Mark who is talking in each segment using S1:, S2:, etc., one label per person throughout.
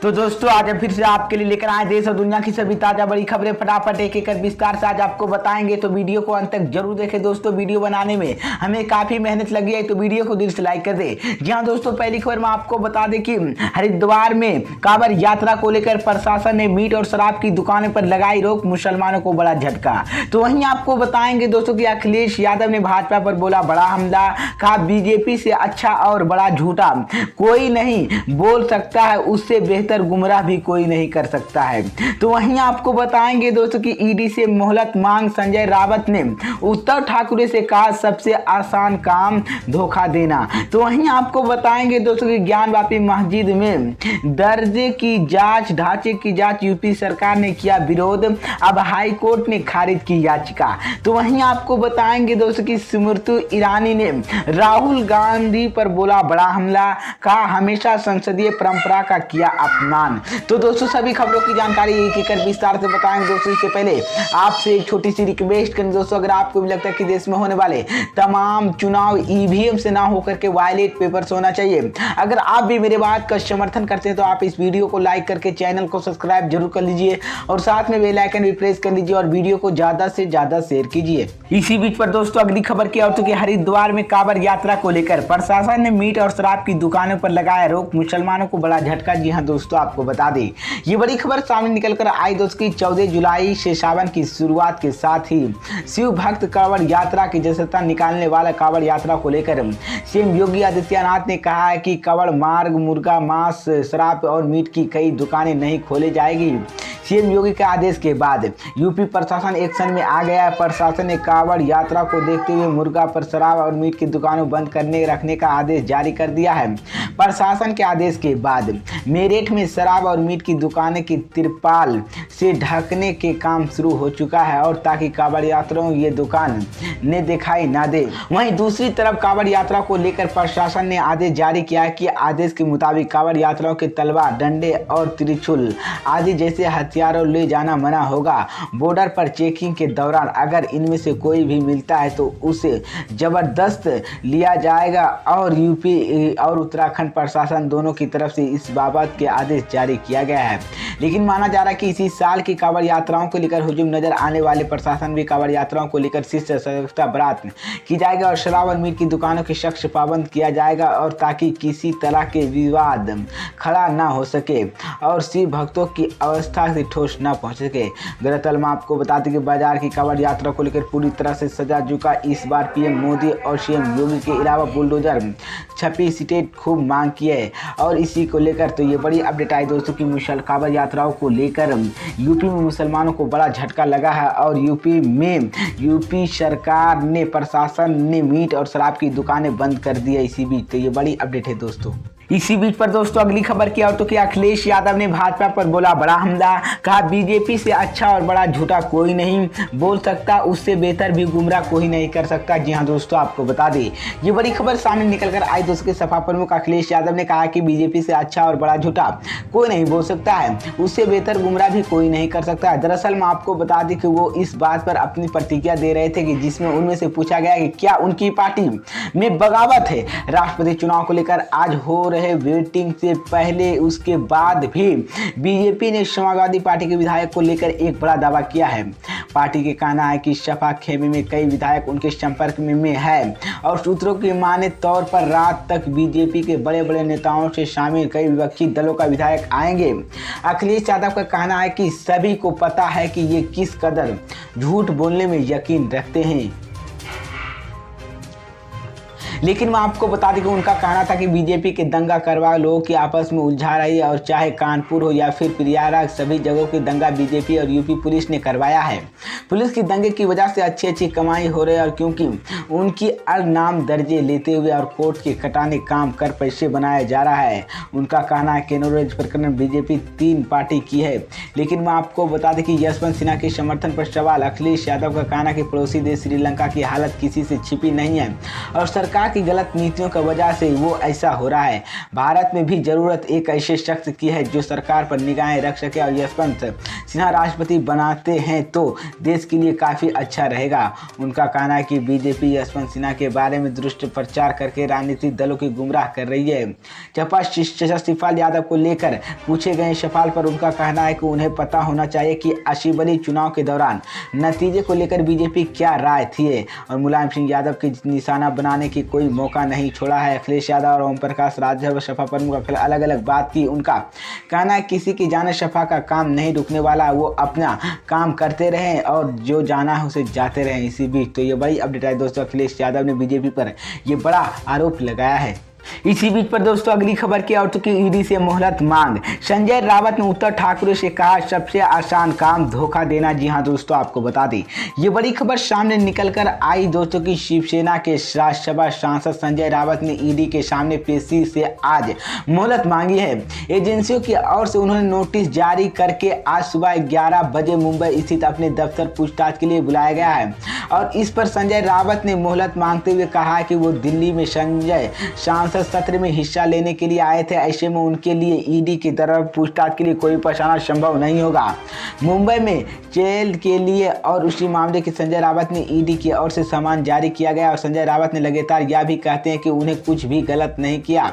S1: तो दोस्तों आज हम फिर से आपके लिए लेकर आए देश और दुनिया की सभी ताजा बड़ी खबरें फटाफट एक एक कर विस्तार से आज आपको बताएंगे। तो वीडियो को अंत तक जरूर देखें दोस्तों। वीडियो बनाने में हमें काफी मेहनत लगी है, तो वीडियो को दिल से लाइक कर दे। जी हाँ दोस्तों, पहली खबर में आपको बता दें कि हरिद्वार में कांवड़ यात्रा को लेकर प्रशासन ने मीट और शराब की दुकानों पर लगाई रोक, मुसलमानों को बड़ा झटका। तो वहीं आपको बताएंगे दोस्तों कि अखिलेश यादव ने भाजपा पर बोला बड़ा हमला, कहा बीजेपी से अच्छा और बड़ा झूठा कोई नहीं बोल सकता है, उससे बेहतर गुमराह भी कोई नहीं कर सकता है। तो वहीं आपको बताएंगे दोस्तों कि ईडी से मोहलत मांग, संजय रावत ने उद्धव ठाकरे से कहा सबसे आसान काम धोखा देना। तो वहीं आपको बताएंगे दोस्तों कि ज्ञानवापी मस्जिद में दर्जे की जांच, ढांचे की जांच यूपी सरकार ने किया विरोध, अब हाई कोर्ट ने खारिज की याचिका। तो वहीं आपको बताएंगे दोस्तों कि स्मृति ईरानी ने राहुल गांधी पर बोला बड़ा हमला, कहा हमेशा संसदीय परंपरा का किया अपमान। तो दोस्तों सभी खबरों की जानकारी एक एक कर विस्तार से बताएंगे दोस्तों। इससे पहले आपसे एक छोटी सी रिक्वेस्ट करें दोस्तों, अगर आपको भी लगता है कि देश में होने वाले तमाम चुनाव ईवीएम से ना होकर के बैलेट पेपर से होना चाहिए, अगर आप भी मेरे बात का समर्थन करते हैं तो आप इस वीडियो को लाइक करके चैनल को सब्सक्राइब जरूर कर लीजिए और साथ में बेल आइकन भी प्रेस कर लीजिए और वीडियो को ज्यादा से ज्यादा शेयर कीजिए। इसी बीच पर दोस्तों अगली खबर की औरतों की हरिद्वार में कांवड़ यात्रा को लेकर प्रशासन ने मीट और शराब की दुकानों पर लगाया रोक, मुसलमानों को बड़ा झटका। जी हाँ दोस्तों, आपको बता दें ये बड़ी खबर सामने निकलकर आई दोस्तों की 14 जुलाई से सावन की शुरुआत के साथ ही शिव भक्त कांवड़ यात्रा की जसता निकालने वाला कांवड़ यात्रा को लेकर सीएम योगी आदित्यनाथ ने कहा है कि कांवड़ मार्ग मुर्गा, मांस, शराब और मीट की कई दुकानें नहीं खोली जाएगी। सीएम योगी के आदेश के बाद यूपी प्रशासन एक्शन में आ गया है। प्रशासन ने कांवड़ यात्रा को देखते हुए मुर्गा पर शराब और मीट की दुकानों बंद करने रखने का आदेश जारी कर दिया है। प्रशासन के आदेश के बाद मेरठ में शराब और मीट की दुकानें की तिरपाल से ढकने के काम शुरू हो चुका है और ताकि कांवड़ यात्रियों ये दुकान ने दिखाई ना दे। वहीं दूसरी तरफ कांवड़ यात्रा को लेकर प्रशासन ने आदेश जारी किया है कि आदेश के मुताबिक कांवड़ यात्रियों के तलवार, डंडे और त्रिशूल आदि जैसे हथियारों ले जाना मना होगा। बॉर्डर पर चेकिंग के दौरान अगर इनमें से कोई भी मिलता है तो उसे जबरदस्त लिया जाएगा और यूपी और उत्तराखंड प्रशासन दोनों की तरफ से इस बाबत के आदेश जारी किया गया है। लेकिन माना जा रहा है कि इसी साल की कांवड़ यात्राओं को लेकर हुजूम नजर आने वाले प्रशासन भी कांवड़ यात्राओं को लेकर शिष्ट सतर्कता बरात की जाएगा और शराब और मीट की दुकानों के शख्स पाबंद किया जाएगा और ताकि किसी तरह के विवाद खड़ा ना हो सके और शिव भक्तों की अवस्था से ठोस ना पहुंच सके। दरअसल मैं आपको बता दें कि बाजार की कांवड़ यात्रा को लेकर पूरी तरह से सजा चुका। इस बार पीएम मोदी और सीएम योगी के अलावा बुलडोजर छपी सीटें खूब मांग की है और इसी को लेकर तो ये बड़ी अपडेट आई दोस्तों की कांवड़ यात्राओं को लेकर यूपी में मुसलमानों को बड़ा झटका लगा है और यूपी सरकार ने, प्रशासन ने मीट और शराब की दुकानें बंद कर दी है। इसी बीच तो ये बड़ी अपडेट है दोस्तों। इसी बीच पर दोस्तों अगली खबर की औरतों की अखिलेश यादव ने भाजपा पर बोला बड़ा हमला, कहा बीजेपी से अच्छा और बड़ा झूठा कोई नहीं बोल सकता, उससे बेहतर भी गुमराह कोई नहीं कर सकता। जी हाँ दोस्तों, आपको बता दें ये बड़ी खबर सामने निकलकर आई दोस्तों के सपा प्रमुख अखिलेश यादव ने कहा कि बीजेपी से अच्छा और बड़ा झूठा कोई नहीं बोल सकता है, उससे बेहतर गुमराह भी कोई नहीं कर सकता है। दरअसल मैं आपको बता दें कि वो इस बात पर अपनी प्रतिक्रिया दे रहे थे कि जिसमें उनमें से पूछा गया कि क्या उनकी पार्टी में बगावत है। राष्ट्रपति चुनाव को लेकर आज हो रहे वेटिंग से पहले उसके बाद भी बीजेपी ने समाजवादी पार्टी के विधायक को लेकर एक बड़ा दावा किया है। पार्टी के कहना है कि सपा खेमे में कई विधायक उनके संपर्क में है और सूत्रों के माने तौर पर रात तक बीजेपी के बड़े बड़े नेताओं से शामिल कई विपक्षी दलों का विधायक आएंगे। अखिलेश यादव का कहना है कि सभी को पता है कि ये किस कदर झूठ बोलने में यकीन रखते हैं, लेकिन मैं आपको बता दें कि उनका कहना था कि बीजेपी के दंगा करवा लोगों की आपस में उलझा रही है और चाहे कानपुर हो या फिर प्रयागराज, सभी जगहों के दंगा बीजेपी और यूपी पुलिस ने करवाया है। पुलिस की दंगे की वजह से अच्छी कमाई हो रही है और क्योंकि उनकी नाम दर्जे लेते हुए और कोर्ट के कटाने काम कर पैसे बनाया जा रहा है। उनका कहना है कि नोरेज प्रकरण बीजेपी 3 पार्टी की है। लेकिन मैं आपको बता दें कि यशवंत सिन्हा के समर्थन पर सवाल। अखिलेश यादव का कहना कि पड़ोसी देश श्रीलंका की हालत किसी से छिपी नहीं है और सरकार की गलत नीतियों की वजह से वो ऐसा हो रहा है। भारत में भी ज़रूरत एक ऐसे शख्स की है जो सरकार पर निगाहें रख सके और यशवंत सिन्हा राष्ट्रपति बनाते हैं तो देश के लिए काफ़ी अच्छा रहेगा। उनका कहना है कि बीजेपी यशवंत सिन्हा के बारे में दुष्ट प्रचार करके राजनीतिक दलों की गुमराह कर रही है। सपा शिवपाल यादव को लेकर पूछे गए सवाल पर उनका कहना है कि उन्हें पता होना चाहिए कि असेंबली चुनाव के दौरान नतीजे को लेकर बीजेपी क्या राय थी और मुलायम सिंह यादव की निशाना बनाने की कोई मौका नहीं छोड़ा है। अखिलेश यादव और ओम प्रकाश राजभर सपा प्रमुख अलग अलग बात की। उनका कहना है किसी की जाने सपा का काम नहीं रुकने वाला, वो अपना काम करते रहें और जो जाना है उसे जाते रहें। इसी बीच तो ये बड़ी अपडेट है दोस्तों, अखिलेश यादव ने बीजेपी पर ये बड़ा आरोप लगाया है। इसी बीच पर दोस्तों अगली खबर की औरतों की ईडी से मोहलत मांग। संजय रावत ने उत्तर ठाकरे से कहा सबसे आसान काम धोखा देना। जी हां दोस्तों, आपको बता दें ये बड़ी खबर सामने निकल कर आई दोस्तों की शिवसेना के राज्यसभा सांसद संजय रावत ने ईडी के सामने पेशी से आज मोहलत मांगी है। एजेंसियों की ओर से उन्होंने नोटिस जारी करके आज सुबह 11 बजे मुंबई स्थित अपने दफ्तर पूछताछ के लिए बुलाया गया है और इस पर संजय रावत ने मोहलत मांगते हुए कहा कि वो दिल्ली में संजय सांसद सत्र में हिस्सा लेने के लिए आए थे। ऐसे में उनके लिए ईडी की तरफ पूछताछ के लिए कोई पहुंचाना संभव नहीं होगा। मुंबई में जेल के लिए और उसी मामले की संजय रावत ने ईडी की ओर से सामान जारी किया गया और संजय रावत ने लगातार यह भी कहते हैं कि उन्हें कुछ भी गलत नहीं किया,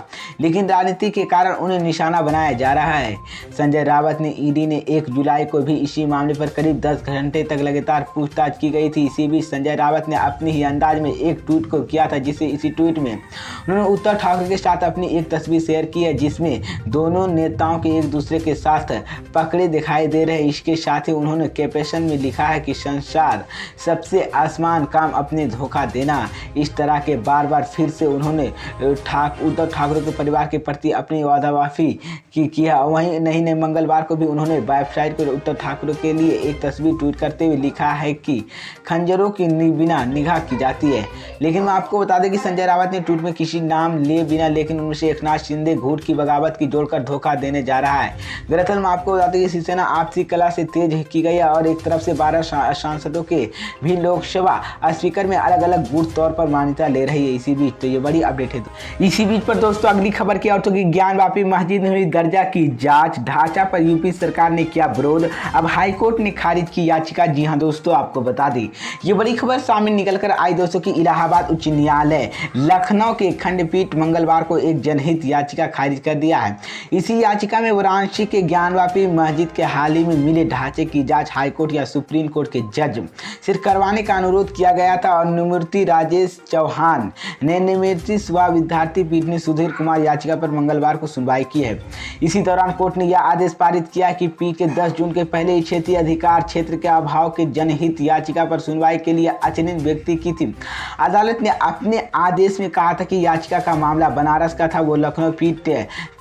S1: लेकिन राजनीति के कारण उन्हें निशाना बनाया जा रहा है। संजय रावत ने ईडी ने 1 जुलाई को भी इसी मामले पर करीब 10 घंटे तक लगातार पूछताछ की गई थी। इसी बीच संजय रावत ने अपने ही अंदाज में एक ट्वीट को किया था, जिसे इसी ट्वीट में उन्होंने उत्तर ठाकरे के साथ अपनी एक तस्वीर शेयर की है जिसमें दोनों नेताओं के एक दूसरे के साथ पकड़े दिखाई दे रहे हैं। इसके साथ ही उन्होंने कैप्शन में लिखा है कि संसार सबसे आसान काम अपने धोखा देना। इस तरह के बार बार फिर से उन्होंने उद्धव ठाकरे के परिवार के प्रति अपनी वादावाफी किया। वहीं नहीं मंगलवार को भी उन्होंने वेबसाइट पर उद्धव ठाकरे के लिए एक तस्वीर ट्वीट करते हुए लिखा है कि खंजरों की बिना निगाह की जाती है। लेकिन मैं आपको बता दें कि संजय रावत ने ट्वीट में किसी नाम लिए बिना लेकिन उनसे एकनाथ शिंदे घूट की बगावत की जोड़कर धोखा देने जा रहा है। दरअसल मैं आपको बता दें कि शिवसेना आपसी कला से तेज की गई है और एक तरफ से 12 सांसदों के भी लोकसभा स्पीकर में अलग अलग बूथ तौर पर मान्यता ले रही है। इसी बीच तो ये बड़ी अपडेट है। इसी बीच पर दोस्तों अगली खबर की औरतों की ज्ञानवापी मस्जिद में हुई दर्जा की जांच ढांचा पर यूपी सरकार ने किया विरोध। अब हाईकोर्ट ने खारिज की याचिका। जी हां दोस्तों, आपको बता दें ये बड़ी खबर सामने निकल कर आई दोस्तों की इलाहाबाद उच्च न्यायालय लखनऊ के खंडपीठ मंगलवार को एक जनहित याचिका खारिज कर दिया है। इसी याचिका में वाराणसी के ज्ञानवापी मस्जिद के हाल ही में मिले ढांचे की जांच हाईकोर्ट या सुप्रीम कोर्ट के जज से करवाने का अनुरोध किया गया था और न्यायमूर्ति राजेश चौहान ने न्यायमूर्ति स्वा विद्यार्थी पीठ ने सुधीर कुमार याचिका पर मंगलवार को सुनवाई की है। इसी दौरान कोर्ट ने यह आदेश पारित किया कि पीठ के 10 जून के पहले ही क्षेत्रीय अधिकार क्षेत्र के अभाव के जनहित याचिका पर सुनवाई के लिए अचयनित व्यक्ति की थी। अदालत ने अपने आदेश में कहा था कि याचिका का मामला बनारस का था, वो लखनऊ पीठ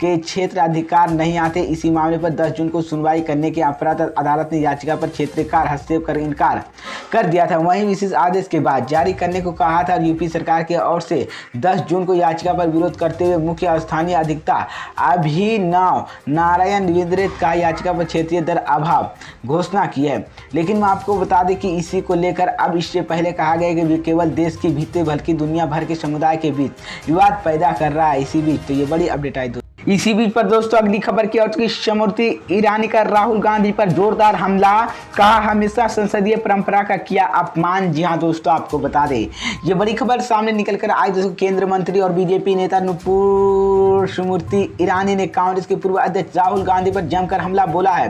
S1: के क्षेत्र अधिकार नहीं आते। इसी मामले पर 10 जून को सुनवाई करने के अपराध अदालत ने याचिका पर क्षेत्रीय हस्तक्षेप कर इनकार कर दिया था। वहीं विशेष आदेश के बाद जारी करने को कहा था और यूपी सरकार की ओर से 10 जून को याचिका पर विरोध करते हुए मुख्य स्थानीय अधिवक्ता अभिनव नारायण द्विवेदी का याचिका पर क्षेत्रीय दर अभाव घोषणा की है। लेकिन मैं आपको बता दें कि इसी को लेकर अब इससे पहले कहा गया कि केवल देश के भीतर बल्कि दुनिया भर के समुदाय के बीच विवाद पैदा कर रहा है। इसी बीच तो ये बड़ी अपडेट आई। इसी बीच पर दोस्तों अगली खबर की और स्मृति ईरानी का राहुल गांधी पर जोरदार हमला, कहा हमेशा संसदीय परंपरा का किया अपमान। जी हां दोस्तों, आपको बता दें ये बड़ी खबर सामने निकल कर आई दोस्तों। केंद्रीय मंत्री और बीजेपी नेता नुपुर स्मृति ईरानी ने कांग्रेस के पूर्व अध्यक्ष राहुल गांधी पर जमकर हमला बोला है।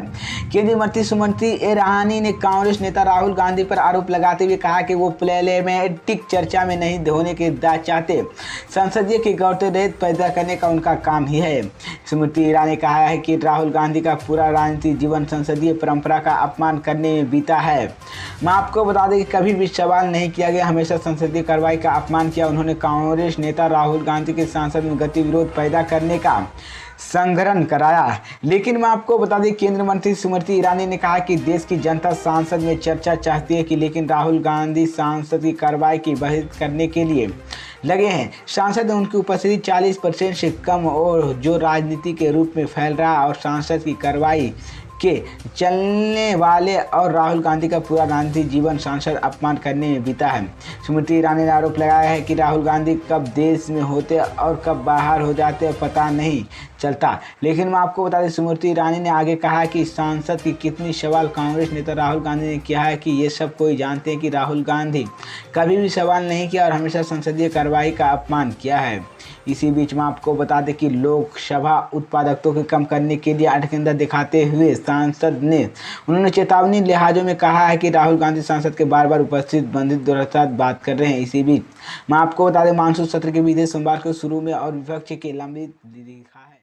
S1: केंद्रीय मंत्री स्मृति ईरानी ने कांग्रेस नेता राहुल गांधी पर आरोप लगाते हुए कहा कि वो प्रोब्लेमेटिक चर्चा में नहीं होने के चाहते, संसदीय के गौरतरेत पैदा करने का उनका काम ही है। स्मृति ईरानी ने कहा है कि राहुल गांधी का पूरा राजनीतिक जीवन संसदीय परंपरा का अपमान करने में बीता है। मैं आपको बता दें कि कभी भी सवाल नहीं किया गया, हमेशा संसदीय कार्रवाई का अपमान किया। उन्होंने कांग्रेस नेता राहुल गांधी के सांसद में गतिविरोध पैदा करने का संग्रहण कराया। लेकिन मैं आपको बता दें केंद्रीय मंत्री स्मृति ईरानी ने कहा कि देश की जनता सांसद में चर्चा चाहती है कि लेकिन राहुल गांधी सांसद की कार्रवाई की बहिष्कार करने के लिए लगे हैं। सांसद उनकी उपस्थिति 40% से कम और जो राजनीति के रूप में फैल रहा और सांसद की कार्रवाई के चलने वाले और राहुल गांधी का पूरा राजनीतिक जीवन सांसद अपमान करने में बीता है। स्मृति ईरानी ने आरोप लगाया है कि राहुल गांधी कब देश में होते और कब बाहर हो जाते पता नहीं चलता। लेकिन मैं आपको बता दें, स्मृति ईरानी ने आगे कहा कि सांसद की कितनी सवाल कांग्रेस नेता राहुल गांधी ने किया है कि ये सब कोई जानते हैं कि राहुल गांधी कभी भी सवाल नहीं किया और हमेशा संसदीय कार्रवाई का अपमान किया है। इसी बीच में आपको बता दें कि लोकसभा उत्पादकता को कम करने के लिए अटकंदा दिखाते हुए सांसद ने उन्होंने चेतावनी लिहाजों में कहा है कि राहुल गांधी सांसद के बार बार उपस्थित बंदित दुर्व्यवहार बात कर रहे हैं। इसी बीच मैं आपको बता दें, मानसून सत्र के विधेयक सोमवार को शुरू में और विपक्ष के लंबित दिखा है।